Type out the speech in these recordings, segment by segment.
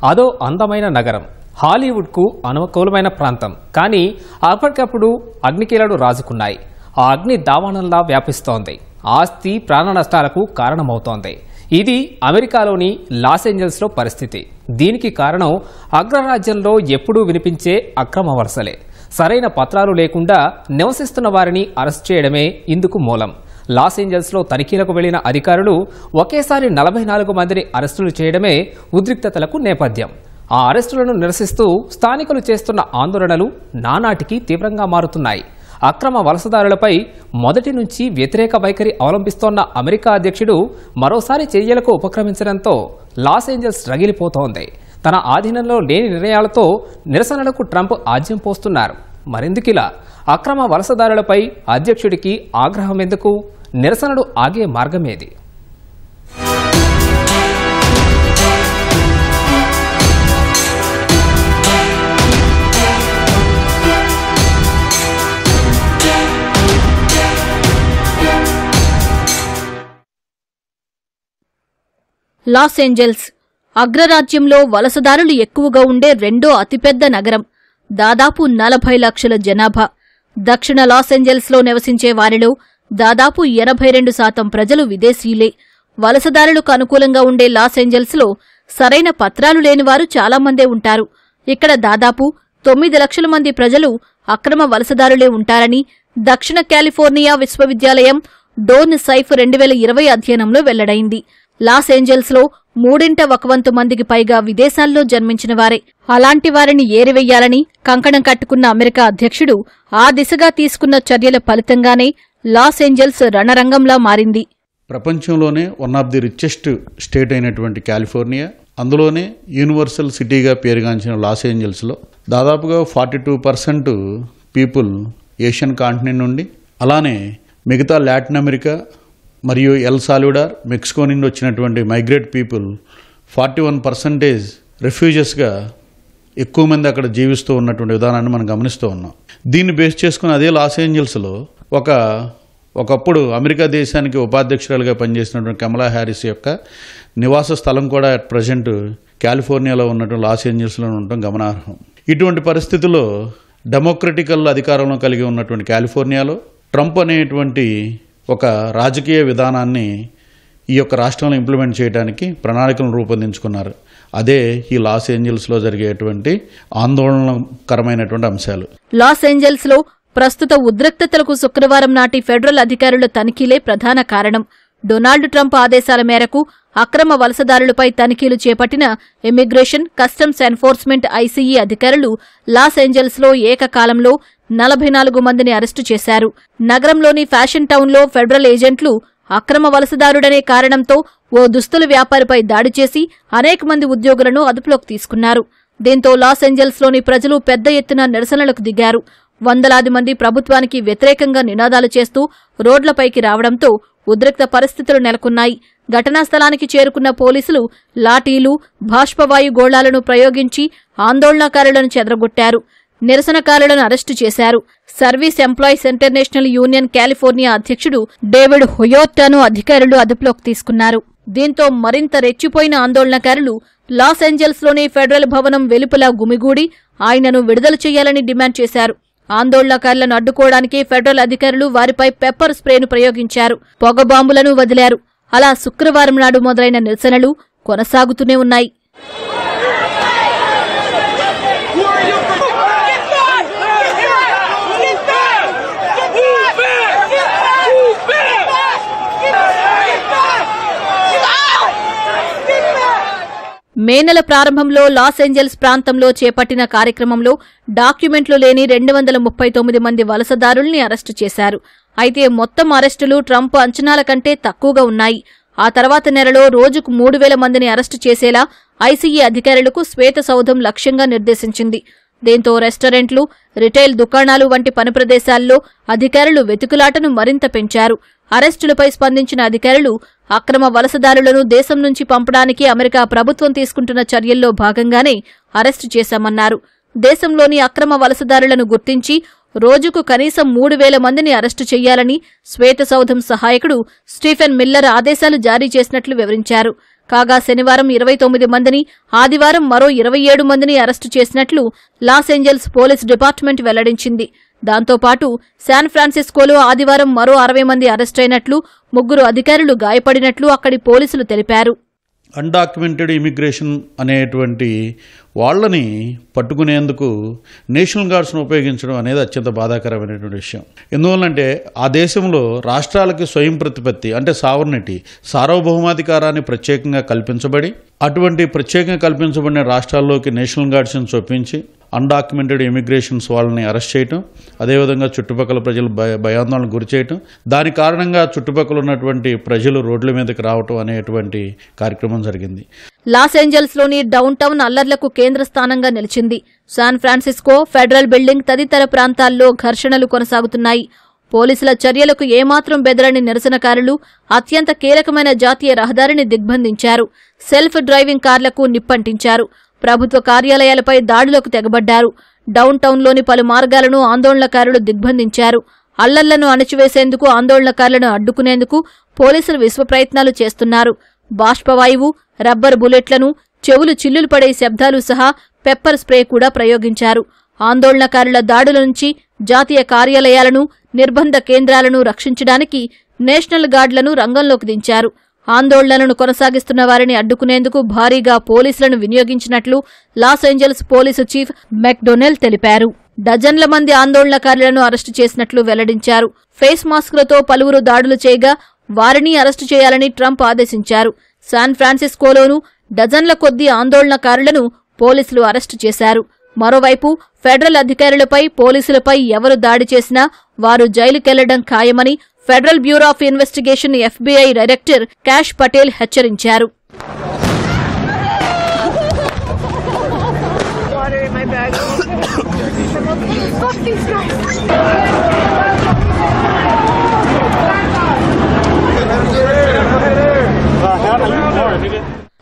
అదో అందమైన నగరం, హాలీవుడ్కు అనుకూలమైన ప్రాంతం. కానీ అప్పటికప్పుడు అగ్నికీలలు రాజుకున్నాయి. ఆ అగ్ని దావాణంలా వ్యాపిస్తోంది. ఆస్తి ప్రాణ నష్టాలకు కారణమవుతోంది. ఇది అమెరికాలోని లాస్ ఏంజల్స్లో పరిస్థితి. దీనికి కారణం అగ్రరాజ్యంలో ఎప్పుడూ వినిపించే అక్రమ వలసలే. సరైన పత్రాలు లేకుండా నివసిస్తున్న వారిని అరెస్ట్ చేయడమే ఇందుకు మూలం. లాస్ ఏంజల్స్లో తనిఖీలకు వెళ్లిన అధికారులు ఒకేసారి 44 మందిని అరెస్టులు చేయడమే ఉద్రిక్తతలకు నేపథ్యం. ఆ అరెస్టులను నిరసిస్తూ స్థానికులు చేస్తున్న ఆందోళనలు నానాటికి తీవ్రంగా మారుతున్నాయి. అక్రమ వలసదారులపై మొదటి నుంచి వ్యతిరేక వైఖరి అవలంబిస్తోన్న అమెరికా అధ్యక్షుడు మరోసారి చర్యలకు ఉపక్రమించడంతో లాస్ ఏంజల్స్ రగిలిపోతోంది. తన ఆధీనంలో లేని నిర్ణయాలతో నిరసనలకు ట్రంప్ ఆజ్యం పోస్తున్నారు. మరెందుకిలా? అక్రమ వలసదారులపై అధ్యక్షుడికి ఆగ్రహం ఎందుకు? నిరసనలు ఆగే మార్గమేది? లాస్ ఏంజల్స్ అగ్రరాజ్యంలో వలసదారులు ఎక్కువగా ఉండే రెండో అతిపెద్ద నగరం. దాదాపు 40 లక్షల జనాభా. దక్షిణ లాస్ ఏంజల్స్లో నివసించే వారిలో దాదాపు 82% ప్రజలు విదేశీయులే. వలసదారులకు అనుకూలంగా ఉండే లాస్ ఏంజల్స్లో సరైన పత్రాలు లేనివారు చాలామందే ఉంటారు. ఇక్కడ దాదాపు 9 లక్షల మంది ప్రజలు అక్రమ వలసదారులే ఉంటారని దక్షిణ కాలిఫోర్నియా విశ్వవిద్యాలయం డోర్న్ సైఫ్ 2020 అధ్యయనంలో వెల్లడైంది. లాస్ ఏంజల్స్లో 1/3 మందికి పైగా విదేశాల్లో జన్మించిన వారే. అలాంటి వారిని ఏరివెయ్యాలని కంకణం కట్టుకున్న అమెరికా అధ్యక్షుడు ఆ దిశగా తీసుకున్న చర్యల ఫలితంగానే లాస్ ఏంజల్స్ రణరంగంలా మారింది. ప్రపంచంలోనే one of the richest state అయినటువంటి కాలిఫోర్నియా, అందులోనే యూనివర్సల్ సిటీగా పేరుగాంచిన లాస్ ఏంజల్స్లో దాదాపుగా 42% పీపుల్ ఏషియన్ కాంటినెంట్ నుండి, అలానే మిగతా లాటిన్ అమెరికా మరియు ఎల్ సాల్వడార్, మెక్సికో నుండి వచ్చినటువంటి మైగ్రేట్ పీపుల్ 41% రిఫ్యూజెస్గా ఎక్కువ మంది అక్కడ జీవిస్తూ ఉన్నటువంటి విధానాన్ని మనం గమనిస్తూ ఉన్నాం. దీన్ని బేస్ చేసుకుని అదే లాస్ ఏంజల్స్లో ఒకప్పుడు అమెరికా దేశానికి ఉపాధ్యక్షురాలుగా పనిచేసినటువంటి కమలా హ్యారిస్ యొక్క నివాస స్థలం కూడా అట్ ప్రజెంట్ కాలిఫోర్నియాలో ఉన్నటువంటి లాస్ ఏంజల్స్లో ఉండటం గమనార్హం. ఇటువంటి పరిస్థితుల్లో డెమోక్రటికల్ అధికారంలో కలిగి ఉన్నటువంటి కాలిఫోర్నియాలో ట్రంప్ అనేటువంటి ఒక రాజకీయ విధానాన్ని ఈ యొక్క రాష్ట్రంలో ఇంప్లిమెంట్ చేయడానికి ప్రణాళికలను రూపొందించుకున్నారు. అదే ఈ లాస్ ఏంజల్స్లో జరిగేటువంటి ఆందోళనకరమైనటువంటి అంశాలు. లాస్ ఏంజల్స్లో ప్రస్తుత ఉద్రిక్తతలకు శుక్రవారం నాటి ఫెడరల్ అధికారుల తనిఖీలే ప్రధాన కారణం. డొనాల్డ్ ట్రంప్ ఆదేశాల మేరకు అక్రమ వలసదారులపై తనిఖీలు చేపట్టిన ఇమ్మిగ్రేషన్, కస్టమ్స్ ఎన్ఫోర్స్మెంట్ ఐసీఈ అధికారులు లాస్ ఏంజల్స్లో ఏకకాలంలో 44 మందిని అరెస్టు చేశారు. నగరంలోని ఫ్యాషన్ టౌన్లో ఫెడరల్ ఏజెంట్లు అక్రమ వలసదారుడనే కారణంతో ఓ దుస్తుల వ్యాపారిపై దాడి చేసి అనేక మంది ఉద్యోగులను అదుపులోకి తీసుకున్నారు. దీంతో లాస్ ఏంజల్స్లోని ప్రజలు పెద్ద ఎత్తున నిరసనలకు దిగారు. వందలాది మంది ప్రభుత్వానికి వ్యతిరేకంగా నినాదాలు చేస్తూ రోడ్లపైకి రావడంతో ఉద్రిక్త పరిస్థితులు నెలకొన్నాయి. ఘటనా స్థలానికి చేరుకున్న పోలీసులు లాఠీలు, బాష్పవాయు గోళాలను ప్రయోగించి ఆందోళనకారులను చెదరగొట్టారు. నిరసనకారులను అరెస్టు చేశారు. Service employees international union California అధ్యక్షుడు డేవిడ్ హొయోర్టాను అధికారులు అదుపులోకి తీసుకున్నారు. దీంతో మరింత రెచ్చిపోయిన ఆందోళనకారులు లాస్ ఏంజల్స్లోని ఫెడరల్ భవనం వెలుపల గుమిగూడి ఆయనను విడుదల చేయాలని డిమాండ్ చేశారు. ఆందోళనకారులను అడ్డుకోవడానికి ఫెడరల్ అధికారులు వారిపై పెప్పర్ స్ప్రేను ప్రయోగించారు. పొగ బాంబులను వదిలారు. అలా శుక్రవారం నాడు మొదలైన నిరసనలు కొనసాగుతూనే ఉన్నాయి. మే నెల ప్రారంభంలో లాస్ ఏంజల్స్ ప్రాంతంలో చేపట్టిన కార్యక్రమంలో డాక్యుమెంట్లు లేని 239 మంది వలసదారుల్ని అరెస్టు చేశారు. అయితే మొత్తం అరెస్టులు ట్రంప్ అంచనాల కంటే తక్కువగా ఉన్నాయి. ఆ తర్వాత నెలలో రోజుకు 3000 మందిని అరెస్టు చేసేలా ఐసీఈ అధికారులకు శ్వేతసౌధం లక్ష్యంగా నిర్దేశించింది. దీంతో రెస్టారెంట్లు, రిటైల్ దుకాణాలు వంటి పని ప్రదేశాల్లో అధికారులు వెతుకులాటను మరింత పెంచారు. అరెస్టులపై స్పందించిన అధికారులు అక్రమ వలసదారులను దేశం నుంచి పంపడానికి అమెరికా ప్రభుత్వం తీసుకుంటున్న చర్యల్లో భాగంగానే అరెస్టు చేశామన్నారు. దేశంలోని అక్రమ వలసదారులను గుర్తించి రోజుకు కనీసం 3000 మందిని అరెస్టు చేయాలని శ్వేతసౌధం సహాయకుడు స్టీఫెన్ మిల్లర్ ఆదేశాలు జారీ చేసినట్లు వివరించారు. కాగా శనివారం 29 మందిని, ఆదివారం మరో 27 మందిని అరెస్టు చేసినట్లు లాస్ ఏంజల్స్ పోలీస్ డిపార్ట్మెంట్ వెల్లడించింది. దాంతోపాటు శాన్ ఫ్రాన్సిస్కోలో ఆదివారం మరో 60 మంది అరెస్టైనట్లు, 3 అధికారులు గాయపడినట్లు అక్కడి పోలీసులు తెలిపారు. అన్డాక్యుమెంటెడ్ ఇమిగ్రేషన్ అనేటువంటి వాళ్ళని పట్టుకునేందుకు నేషనల్ గార్డ్స్ను ఉపయోగించడం అనేది అత్యంత బాధాకరమైనటువంటి విషయం. ఎందువల్లంటే ఆ దేశంలో రాష్ట్రాలకి స్వయం ప్రతిపత్తి అంటే సావర్నిటీ, సార్వభౌమాధికారాన్ని ప్రత్యేకంగా కల్పించబడి, అటువంటి ప్రత్యేకంగా కల్పించబడిన రాష్ట్రాల్లోకి నేషనల్ గార్డ్స్ని చొప్పించి అన్డాక్యుమెంటెడ్ ఇమిగ్రేషన్స్ వాళ్ళని అరెస్ట్ చేయటం, అదేవిధంగా చుట్టుపక్కల ప్రజలు భయాందోళనకు గురి చేయటం, దాని కారణంగా చుట్టుపక్కల ఉన్నటువంటి ప్రజలు రోడ్ల మీదకి రావటం అనేటువంటి కార్యక్రమం జరిగింది. లాస్ ఏంజల్స్లోని డౌన్ టౌన్ అల్లర్లకు కేంద్ర స్థానంగా నిలిచింది. శాన్ ఫ్రాన్సిస్కో, ఫెడరల్ బిల్డింగ్ తదితర ప్రాంతాల్లో ఘర్షణలు కొనసాగుతున్నాయి. పోలీసుల చర్యలకు ఏమాత్రం బెదరని నిరసనకారులు అత్యంత కీలకమైన జాతీయ రహదారిని దిగ్బంధించారు. Self driving కార్లకు నిప్పంటించారు. ప్రభుత్వ కార్యాలయాలపై దాడులకు తెగబడ్డారు. డౌన్ టౌన్లోని పలు మార్గాలను ఆందోళనకారులు దిగ్బంధించారు. అల్లర్లను అణచివేసేందుకు, ఆందోళనకారులను అడ్డుకునేందుకు పోలీసులు విశ్వప్రయత్నాలు చేస్తున్నారు. బాష్పవాయువు, రబ్బర్ బుల్లెట్లను, చెవులు చిల్లులు పడే శబ్దాలు సహా పెప్పర్ స్ప్రే కూడా ప్రయోగించారు. ఆందోళనకారుల దాడుల నుంచి జాతీయ కార్యాలయాలను, నిర్బంధ కేంద్రాలను రక్షించడానికి నేషనల్ గార్డులను రంగంలోకి దించారు. ఆందోళనలను కొనసాగిస్తున్న వారిని అడ్డుకునేందుకు భారీగా పోలీసులను వినియోగించినట్లు లాస్ ఏంజల్స్ పోలీసు చీఫ్ మెక్డొనెల్ తెలిపారు. డజన్ల మంది ఆందోళనకారులను అరెస్టు చేసినట్లు వెల్లడించారు. ఫేస్ మాస్కులతో పలువురు దాడులు చేయగా వారిని అరెస్టు చేయాలని ట్రంప్ ఆదేశించారు. శాన్ ఫ్రాన్సిస్కోలోనూ డజన్ల కొద్దీ ఆందోళనకారులను పోలీసులు అరెస్టు చేశారు. మరోవైపు ఫెడరల్ అధికారులపై, పోలీసులపై ఎవరు దాడి చేసినా వారు జైలుకెళ్లడం ఖాయమని federal bureau of investigation FBI director cash Patel హెచ్చరించారు.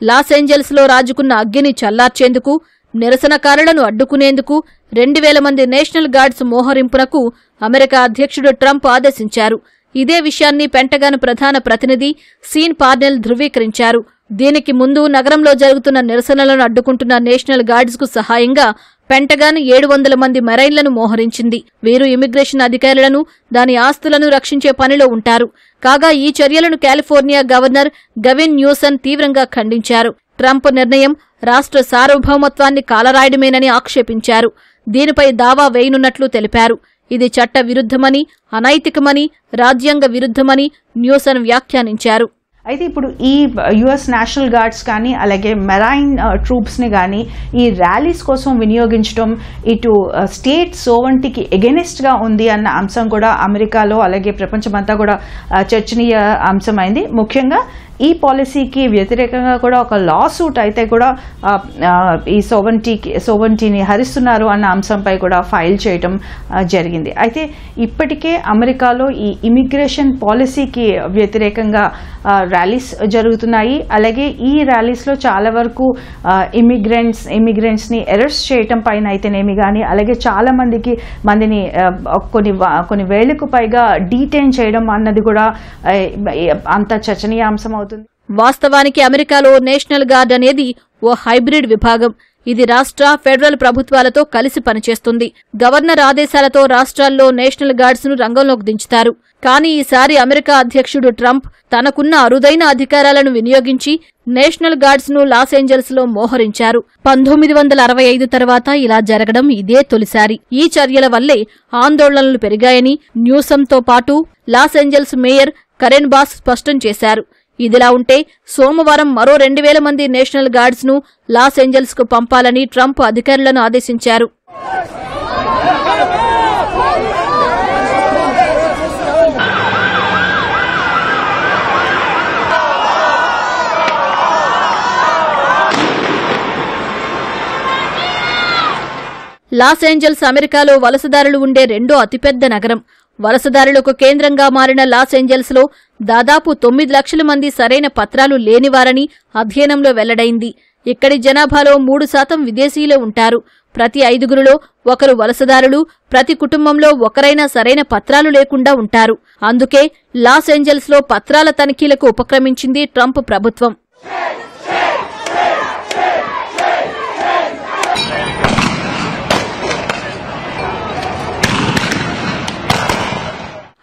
లాస్ ఏంజల్స్లో రాజుకున్న అగ్గిని చల్లార్చేందుకు, నిరసనకారులను అడ్డుకునేందుకు 2000 మంది నేషనల్ గార్డ్స్ మోహరింపునకు అమెరికా అధ్యక్షుడు ట్రంప్ ఆదేశించారు. ఇదే విషయాన్ని పెంటగాన్ ప్రధాన ప్రతినిధి సీన్ పార్నెల్ ధృవీకరించారు. దీనికి ముందు నగరంలో జరుగుతున్న నిరసనలను అడ్డుకుంటున్న నేషనల్ గార్డ్స్ కు సహాయంగా పెంటగాన్ 700 మంది మెరైన్లను మోహరించింది. వీరు ఇమిగ్రేషన్ అధికారులను, దాని ఆస్తులను రక్షించే పనిలో ఉంటారు. కాగా ఈ చర్యలను కాలిఫోర్నియా గవర్నర్ గవిన్ న్యూసన్ తీవ్రంగా ఖండించారు. ట్రంప్ నిర్ణయం రాష్ట్ర సార్వభౌమత్వాన్ని కాలరాయడమేనని ఆక్షేపించారు. దీనిపై దావా వేయనున్నట్లు తెలిపారు. ఇది చట్ట విరుద్ధమని, అనైతికమని, రాజ్యాంగ విరుద్ధమని న్యూసన్ వ్యాఖ్యానించారు. అయితే ఇప్పుడు ఈ యుఎస్ నేషనల్ గార్డ్స్ కానీ అలాగే మెరైన్ ట్రూప్స్ని కానీ ఈ ర్యాలీస్ కోసం వినియోగించడం ఇటు స్టేట్ సోవర్నిటీకి ఎగెనిస్ట్గా ఉంది అన్న అంశం కూడా అమెరికాలో అలాగే ప్రపంచమంతా కూడా చర్చనీయ అంశమైంది. ముఖ్యంగా ఈ పాలసీకి వ్యతిరేకంగా కూడా ఒక లా సూట్ అయితే కూడా ఈ సోవర్నిటీని హరిస్తున్నారు అన్న అంశంపై కూడా ఫైల్ చేయడం జరిగింది. అయితే ఇప్పటికే అమెరికాలో ఈ ఇమిగ్రేషన్ పాలసీకి వ్యతిరేకంగా ర్యాలీస్ జరుగుతున్నాయి. అలాగే ఈ ర్యాలీస్లో చాలా వరకు ఇమిగ్రెంట్స్ని అరెస్ట్ చేయటం పైన అయితేనేమి కానీ అలాగే చాలా మందిని కొన్ని వేళ్లకు పైగా డీటైన్ చేయడం అన్నది కూడా అంత చర్చనీయాంశం అవుతుంది. వాస్తవానికి అమెరికాలో నేషనల్ గార్డ్ అనేది ఓ హైబ్రిడ్ విభాగం. ఇది రాష్ట్ర, ఫెడరల్ ప్రభుత్వాలతో కలిసి పనిచేస్తుంది. గవర్నర్ ఆదేశాలతో రాష్ట్రాల్లో నేషనల్ గార్డ్స్ ను రంగంలోకి దించుతారు. కానీ ఈసారి అమెరికా అధ్యక్షుడు ట్రంప్ తనకున్న అరుదైన అధికారాలను వినియోగించి నేషనల్ గార్డ్స్ ను లాస్ ఏంజల్స్ లో మోహరించారు. 1965 తర్వాత ఇలా జరగడం ఇదే తొలిసారి. ఈ చర్యల వల్లే ఆందోళనలు పెరిగాయని న్యూసమ్తో పాటు Los Angeles mayor current boss స్పష్టం చేశారు. ఇదిలా ఉంటే సోమవారం మరో 2000 మంది నేషనల్ గార్డ్స్ ను లాస్ ఏంజల్స్ కు పంపాలని ట్రంప్ అధికారులను ఆదేశించారు. లాస్ ఏంజల్స్ అమెరికాలో వలసదారులు ఉండే రెండో అతిపెద్ద నగరం. వలసదారులకు కేంద్రంగా మారిన లాస్ ఏంజల్స్ లో దాదాపు 9 లక్షల మంది సరైన పత్రాలు లేనివారని అధ్యయనంలో వెల్లడైంది. ఇక్కడి జనాభాలో 3% విదేశీయులే ఉంటారు. ప్రతి 5గురిలో ఒకరు వలసదారులు, ప్రతి కుటుంబంలో ఒకరైనా సరైన పత్రాలు లేకుండా ఉంటారు. అందుకే లాస్ ఏంజల్స్ లో పత్రాల తనిఖీలకు ఉపక్రమించింది ట్రంప్ ప్రభుత్వం.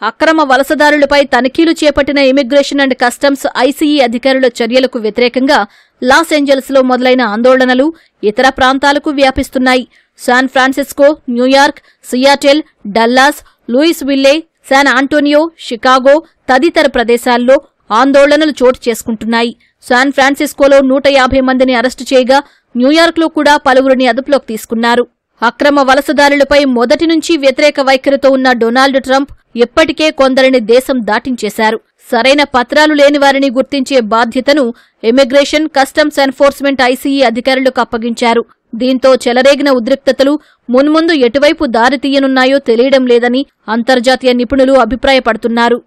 అక్రమ వలసదారులపై తనిఖీలు చేపట్టిన ఇమిగ్రేషన్ అండ్ కస్టమ్స్ ఐసీఈ అధికారుల చర్యలకు వ్యతిరేకంగా లాస్ ఏంజల్స్లో మొదలైన ఆందోళనలు ఇతర ప్రాంతాలకు వ్యాపిస్తున్నాయి. San Francisco, New York, Seattle, Dallas, Louisville, San Antonio, Chicago తదితర ప్రదేశాల్లో ఆందోళనలు చోటు చేసుకుంటున్నాయి. శాన్ ఫ్రాన్సిస్కోలో 150 మందిని అరెస్టు చేయగా న్యూయార్క్లో కూడా పలువురిని అదుపులోకి తీసుకున్నారు. అక్రమ వలసదారులపై మొదటి నుంచి వ్యతిరేక వైఖరితో ఉన్న డొనాల్డ్ ట్రంప్ ఇప్పటికే కొందరిని దేశం దాటించేశారు. సరైన పత్రాలు లేని వారిని గుర్తించే బాధ్యతను ఇమిగ్రేషన్, కస్టమ్స్ ఎన్ఫోర్స్మెంట్ ఐసీఈ అధికారులకు అప్పగించారు. దీంతో చెలరేగిన ఉద్రిక్తతలు మున్ముందు ఎటువైపు దారితీయనున్నాయో తెలియడం లేదని అంతర్జాతీయ నిపుణులు అభిప్రాయపడుతున్నారు.